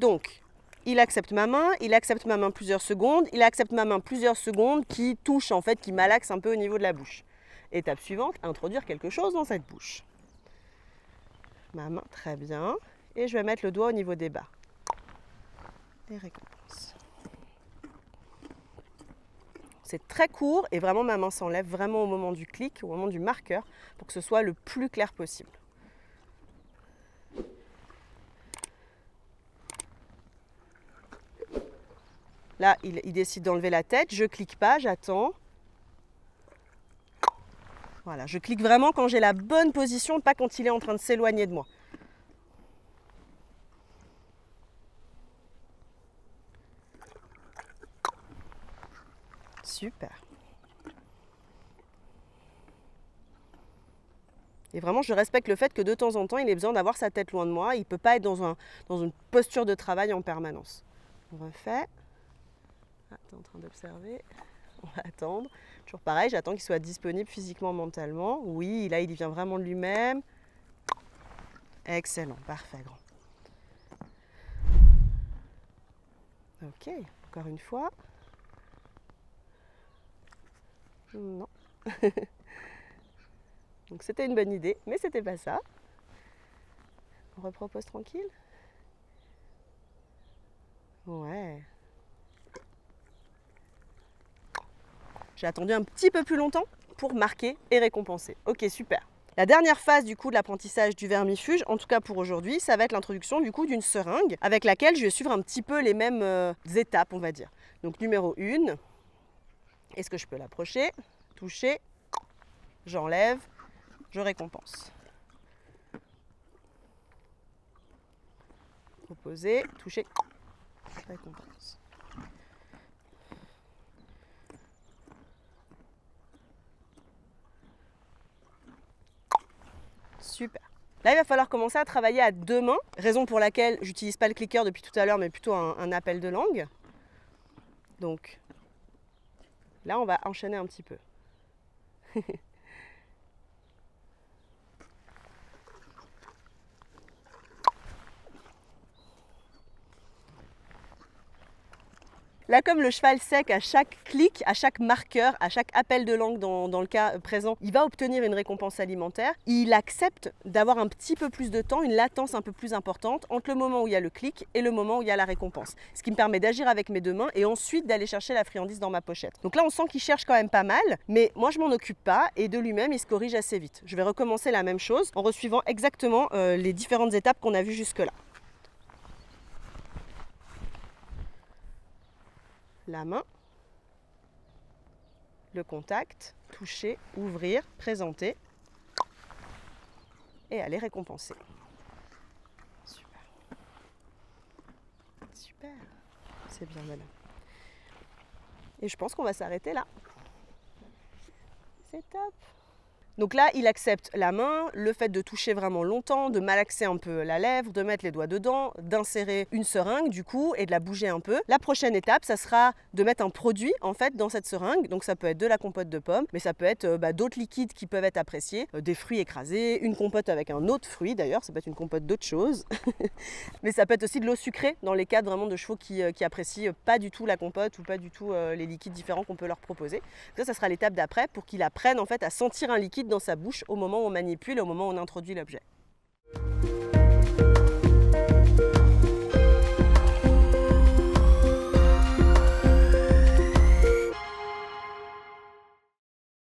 Donc, il accepte ma main plusieurs secondes, il accepte ma main plusieurs secondes qui touche en fait, qui malaxe un peu au niveau de la bouche. Étape suivante, introduire quelque chose dans cette bouche. Ma main, très bien. Et je vais mettre le doigt au niveau des bas. Et récompense. C'est très court et vraiment ma main s'enlève vraiment au moment du clic, au moment du marqueur, pour que ce soit le plus clair possible. Là, il décide d'enlever la tête, je ne clique pas, j'attends. Voilà, je clique vraiment quand j'ai la bonne position, pas quand il est en train de s'éloigner de moi. Super. Et vraiment, je respecte le fait que de temps en temps, il ait besoin d'avoir sa tête loin de moi. Il ne peut pas être dans une posture de travail en permanence. On refait. Ah, tu es en train d'observer. On va attendre. Toujours pareil, j'attends qu'il soit disponible physiquement, mentalement. Oui, là, il vient vraiment de lui-même. Excellent, parfait, grand. Ok, encore une fois. Non. Donc c'était une bonne idée, mais c'était pas ça. On repropose tranquille. Ouais. J'ai attendu un petit peu plus longtemps pour marquer et récompenser. Ok, super. La dernière phase du coup de l'apprentissage du vermifuge, en tout cas pour aujourd'hui, ça va être l'introduction du coup d'une seringue avec laquelle je vais suivre un petit peu les mêmes étapes, on va dire. Donc numéro 1, est-ce que je peux l'approcher, toucher, j'enlève, je récompense. Proposer, toucher, récompense. Super. Là, il va falloir commencer à travailler à deux mains, raison pour laquelle j'utilise pas le clicker depuis tout à l'heure, mais plutôt un appel de langue. Donc, là, on va enchaîner un petit peu. Là, comme le cheval sait qu'à chaque clic, à chaque marqueur, à chaque appel de langue dans le cas présent, il va obtenir une récompense alimentaire, il accepte d'avoir un petit peu plus de temps, une latence un peu plus importante entre le moment où il y a le clic et le moment où il y a la récompense. Ce qui me permet d'agir avec mes deux mains et ensuite d'aller chercher la friandise dans ma pochette. Donc là, on sent qu'il cherche quand même pas mal, mais moi, je m'en occupe pas et de lui-même, il se corrige assez vite. Je vais recommencer la même chose en resuivant exactement les différentes étapes qu'on a vues jusque-là. La main, le contact, toucher, ouvrir, présenter et aller récompenser. Super. Super. C'est bien malin. Et je pense qu'on va s'arrêter là. C'est top. Donc là, il accepte la main, le fait de toucher vraiment longtemps, de malaxer un peu la lèvre, de mettre les doigts dedans, d'insérer une seringue du coup et de la bouger un peu. La prochaine étape, ça sera de mettre un produit en fait dans cette seringue. Donc ça peut être de la compote de pommes, mais ça peut être d'autres liquides qui peuvent être appréciés, des fruits écrasés, une compote avec un autre fruit d'ailleurs, ça peut être une compote d'autre chose. Mais ça peut être aussi de l'eau sucrée dans les cas vraiment de chevaux qui apprécient pas du tout la compote ou pas du tout les liquides différents qu'on peut leur proposer. Ça sera l'étape d'après pour qu'ils apprennent en fait à sentir un liquide dans sa bouche au moment où on manipule et au moment où on introduit l'objet.